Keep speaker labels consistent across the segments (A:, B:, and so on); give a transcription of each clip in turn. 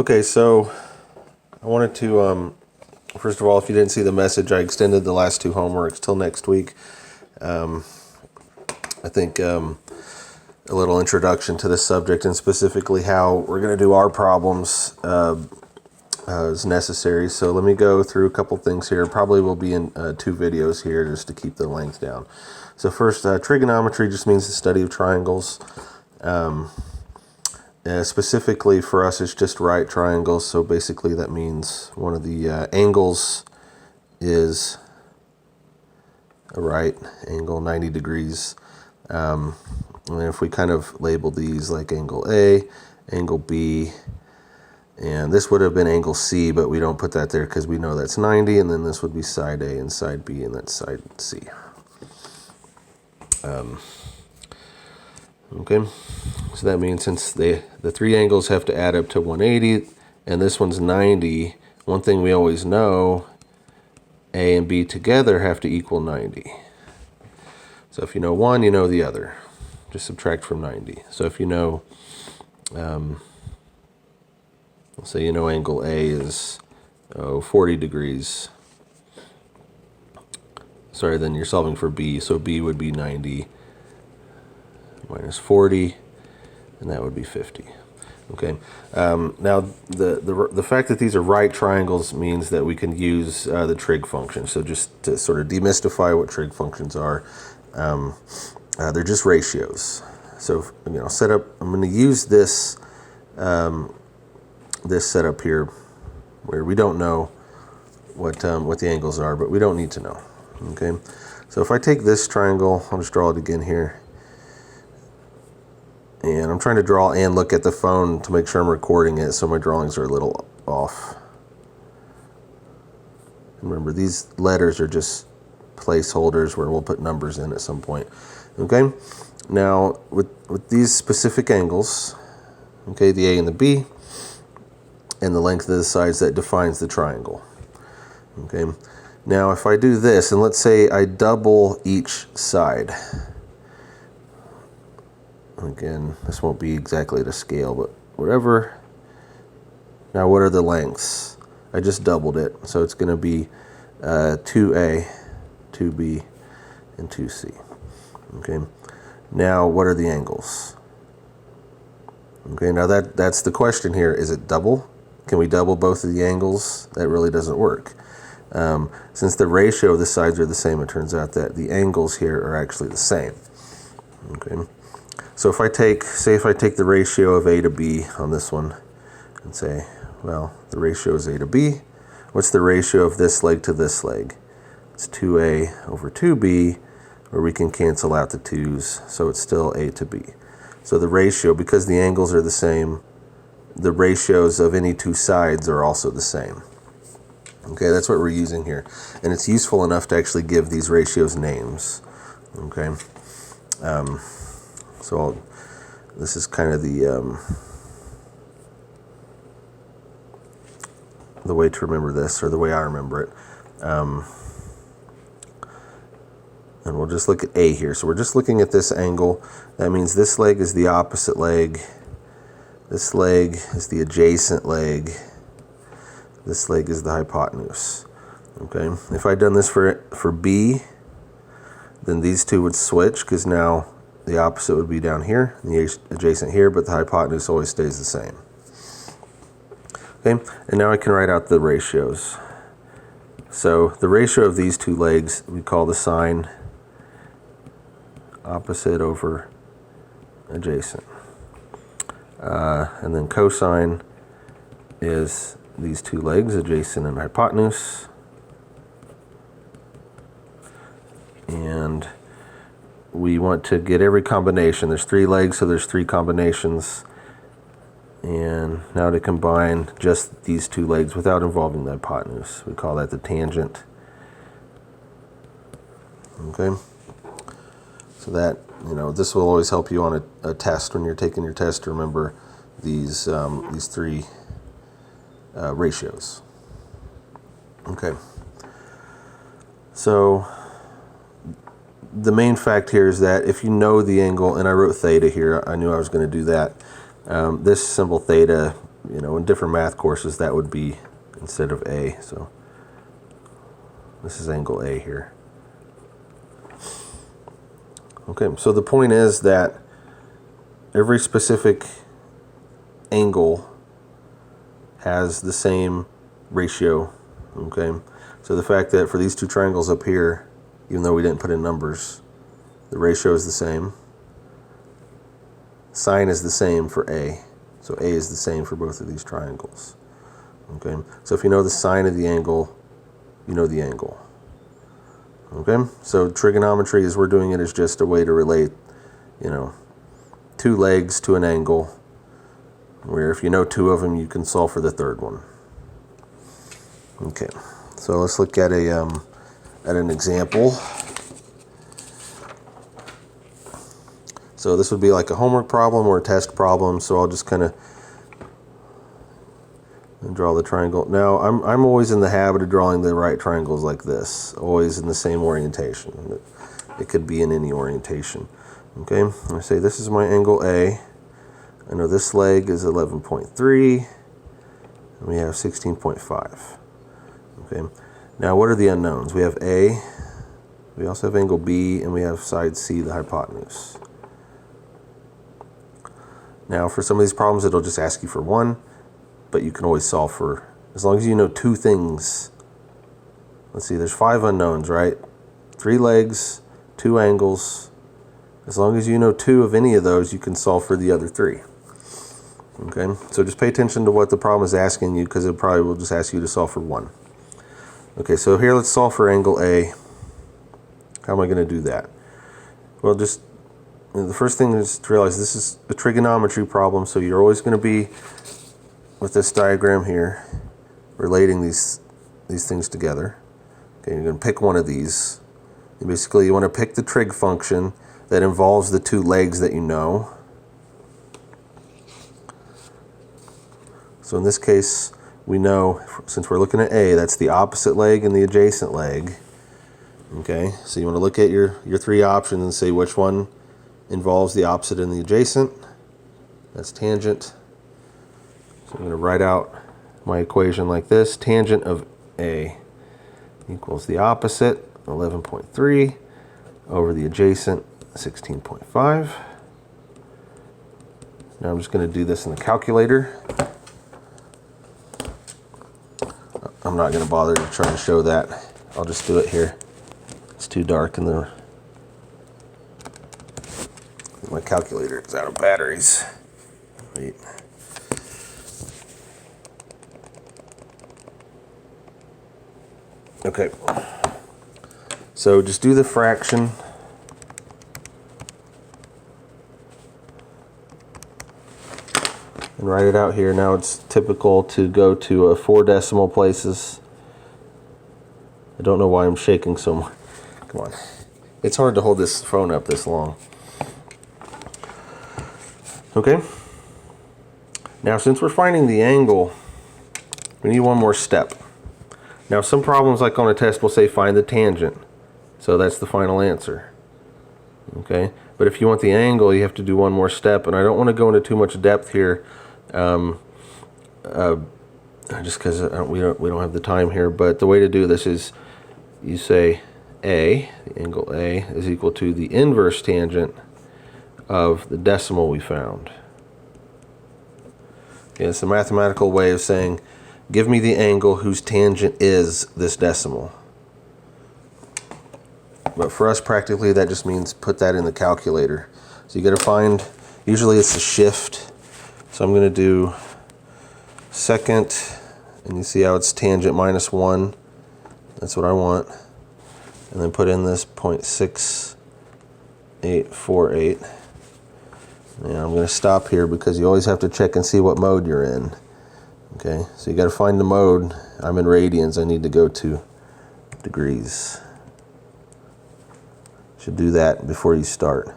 A: Okay, so I wanted to, first of all, if you didn't see the message, I extended the last two homeworks till next week. I think a little introduction to this subject and specifically how we're going to do our problems is necessary. So let me go through a couple things here. Probably will be in two videos here just to keep the length down. So first, trigonometry just means the study of triangles. Specifically for us, it's just right triangles. So basically that means one of the angles is a right angle, 90 degrees. And if we kind of label these like angle A, angle B, and this would have been angle C, but we don't put that there because we know that's 90, and then this would be side A and side B, and that's side C. Okay, so that means since the three angles have to add up to 180, and this one's 90, one thing we always know, A and B together have to equal 90. So if you know one, you know the other. Just subtract from 90. So if you know, let's say you know angle A is 40 degrees. Sorry, then you're solving for B. So B would be 90 minus 40, and that would be 50. Okay. Now the fact that these are right triangles means that we can use the trig function. So just to sort of demystify what trig functions are, they're just ratios. So set up. I'm going to use this this setup here, where we don't know what the angles are, but we don't need to know. Okay. So if I take this triangle, I'll just draw it again here. And I'm trying to draw and look at the phone to make sure I'm recording it, so my drawings are a little off. Remember, these letters are just placeholders where we'll put numbers in at some point. Okay? Now, with these specific angles, okay, the A and the B, and the length of the sides, that defines the triangle. Okay? Now, if I do this, and let's say I double each side. Again, this won't be exactly to scale, but whatever. Now, what are the lengths? I just doubled it, so it's going to be 2A, 2B, and 2C. Okay. Now, what are the angles? Okay. Now that's the question here. Is it double? Can we double both of the angles? That really doesn't work. Since the ratio of the sides are the same, it turns out that the angles here are actually the same. Okay. So if I take the ratio of A to B on this one and say, well, the ratio is A to B, what's the ratio of this leg to this leg? It's 2A over 2B, where we can cancel out the 2's, so it's still A to B. So the ratio, because the angles are the same, the ratios of any two sides are also the same. Okay, that's what we're using here. And it's useful enough to actually give these ratios names. Okay. So this is kind of the way to remember this, or the way I remember it. And we'll just look at A here. So we're just looking at this angle. That means this leg is the opposite leg. This leg is the adjacent leg. This leg is the hypotenuse. Okay. If I'd done this for B, then these two would switch, because now the opposite would be down here, the adjacent here, but the hypotenuse always stays the same. Okay, and now I can write out the ratios. So the ratio of these two legs we call the sine, opposite over adjacent. And then cosine is these two legs, adjacent and hypotenuse. And we want to get every combination. There's three legs, so there's three combinations. And now to combine just these two legs without involving the hypotenuse, we call that the tangent. Okay. So that, this will always help you on a test when you're taking your test to remember these three ratios. Okay. So the main fact here is that if you know the angle, and I wrote theta here, I knew I was going to do that. This symbol theta you know, in different math courses, that would be instead of A. So this is angle A here. Okay, so the point is that every specific angle has the same ratio. Okay, so the fact that for these two triangles up here, even though we didn't put in numbers, the ratio is the same. Sine is the same for A. So A is the same for both of these triangles. Okay, so if you know the sine of the angle, you know the angle. Okay, so trigonometry, as we're doing it, is just a way to relate, you know, two legs to an angle, where if you know two of them, you can solve for the third one. Okay, so let's look at an example. So this would be like a homework problem or a test problem. So I'll just kind of draw the triangle. Now I'm always in the habit of drawing the right triangles like this, always in the same orientation. It could be in any orientation. Okay, I say this is my angle A. I know this leg is 11.3, and we have 16.5. Okay, now what are the unknowns? We have A, we also have angle B, and we have side C, the hypotenuse. Now for some of these problems, it'll just ask you for one, but you can always solve for, as long as you know two things. Let's see, there's 5 unknowns, right? 3 legs, 2 angles. As long as you know 2 of any of those, you can solve for the other 3. Okay, so just pay attention to what the problem is asking you, because it probably will just ask you to solve for 1. Okay, so here let's solve for angle A. How am I going to do that? Well, just the first thing is to realize this is a trigonometry problem, so you're always going to be with this diagram here, relating these things together. Okay, you're going to pick one of these. And basically, you want to pick the trig function that involves the 2 legs that you know. So in this case, we know, since we're looking at A, that's the opposite leg and the adjacent leg. Okay, so you want to look at your 3 options and say which one involves the opposite and the adjacent. That's tangent. So I'm going to write out my equation like this. Tangent of A equals the opposite, 11.3, over the adjacent, 16.5. Now I'm just going to do this in the calculator. I'm not going to bother to try to show that. I'll just do it here. It's too dark in the... My calculator is out of batteries. Wait. Okay. So just do the fraction. And write it out here. Now it's typical to go to 4 decimal places. I don't know why I'm shaking so much. Come on. It's hard to hold this phone up this long. Okay. Now since we're finding the angle, we need one more step. Now some problems, like on a test, will say find the tangent. So that's the final answer. Okay. But if you want the angle, you have to do one more step. And I don't want to go into too much depth here. Just because we don't have the time here. But the way to do this is you say A, the angle A, is equal to the inverse tangent of the decimal we found. Okay, it's a mathematical way of saying, give me the angle whose tangent is this decimal. But for us, practically, that just means put that in the calculator. So you got to find, usually it's a shift. So I'm going to do second, and you see how it's tangent minus 1. That's what I want. And then put in this 0.6848. Now I'm going to stop here because you always have to check and see what mode you're in. Okay, so you got to find the mode. I'm in radians. I need to go to degrees. Should do that before you start.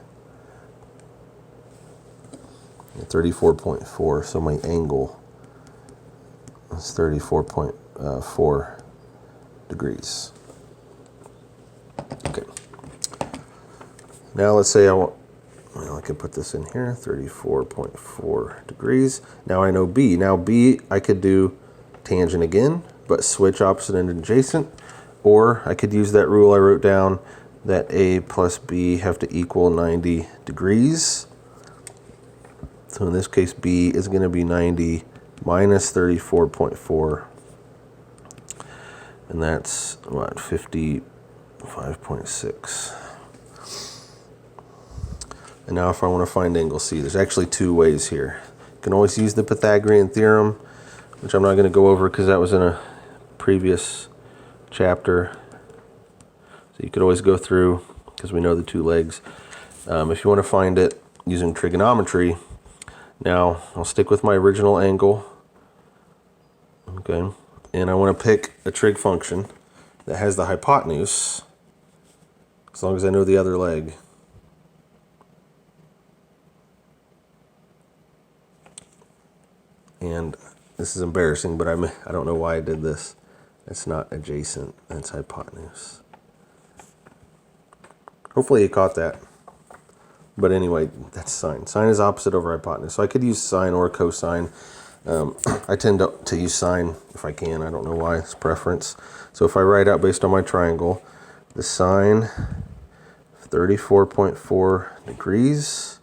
A: 34.4. So my angle is 34.4 degrees. Okay. Now let's say I want Well, I can put this in here, 34.4 degrees. Now I know B. Now B, I could do tangent again, but switch opposite and adjacent. Or I could use that rule I wrote down that A plus B have to equal 90 degrees. So in this case, B is going to be 90 minus 34.4. And that's, what, 55.6. And now if I want to find angle C, there's actually two ways here. You can always use the Pythagorean theorem, which I'm not going to go over because that was in a previous chapter. So you could always go through, because we know the two legs. If you want to find it using trigonometry, now I'll stick with my original angle. Okay, and I want to pick a trig function that has the hypotenuse, as long as I know the other leg. And this is embarrassing, but I don't know why I did this. It's not adjacent, it's hypotenuse. Hopefully you caught that. But anyway, that's sine. Sine is opposite over hypotenuse. So I could use sine or cosine. I tend to use sine if I can. I don't know why, it's preference. So if I write out based on my triangle, the sine 34.4 degrees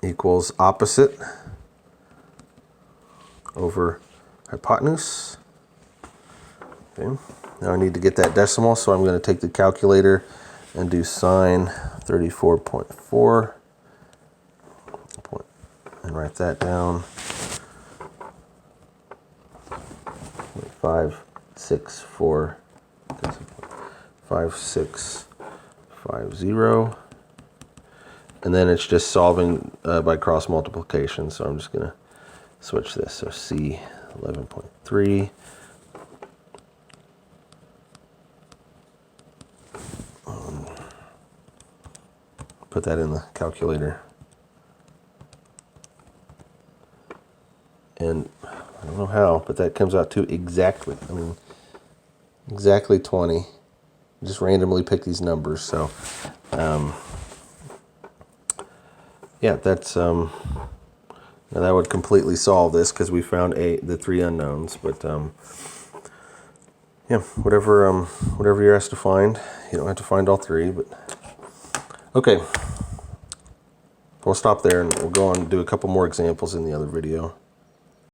A: equals opposite over hypotenuse. Okay. Now I need to get that decimal, so I'm going to take the calculator and do sine 34.4 and write that down. 5650, and then it's just solving by cross multiplication. So I'm just going to switch this. So C 11.3. Put that in the calculator. And I don't know how, but that comes out to exactly, exactly 20. Just randomly pick these numbers. So, yeah, that's, now that would completely solve this because we found the three unknowns. But, yeah, whatever you're asked to find, you don't have to find all three, but okay. We'll stop there and we'll go on and do a couple more examples in the other video.